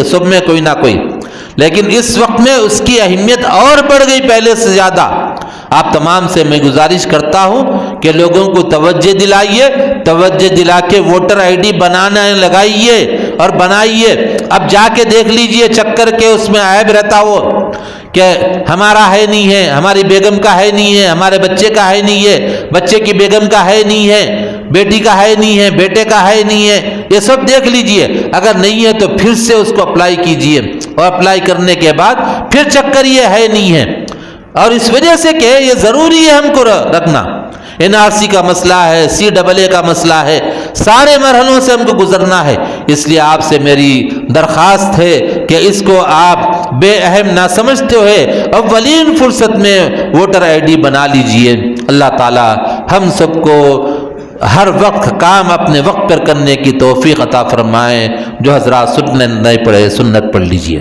سب میں کوئی نہ کوئی, لیکن اس وقت میں اس کی اہمیت اور بڑھ گئی پہلے سے زیادہ. آپ تمام سے میں گزارش کرتا ہوں کہ لوگوں کو توجہ دلائیے, توجہ دلا کے ووٹر آئی ڈی بنانا لگائیے اور بنائیے. اب جا کے دیکھ لیجئے چکر کے اس میں عیب رہتا ہو کہ ہمارا ہے نہیں ہے, ہماری بیگم کا ہے نہیں ہے, ہمارے بچے کا ہے نہیں ہے, بچے کی بیگم کا ہے نہیں ہے, بیٹی کا ہے نہیں ہے, بیٹے کا ہے نہیں ہے, یہ سب دیکھ لیجئے. اگر نہیں ہے تو پھر سے اس کو اپلائی کیجئے, اور اپلائی کرنے کے بعد پھر چکر یہ ہے نہیں ہے. اور اس وجہ سے کہ یہ ضروری ہے ہم کو رکھنا. NRC کا مسئلہ ہے, CAA کا مسئلہ ہے, سارے مرحلوں سے ہم کو گزرنا ہے. اس لیے آپ سے میری درخواست ہے کہ اس کو آپ بے اہم نہ سمجھتے ہوئے اولین فرصت میں ووٹر آئی ڈی بنا لیجئے. اللہ تعالی ہم سب کو ہر وقت کام اپنے وقت پر کرنے کی توفیق عطا فرمائے. جو حضرات سنت نہیں پڑھے سنت پڑھ لیجئے.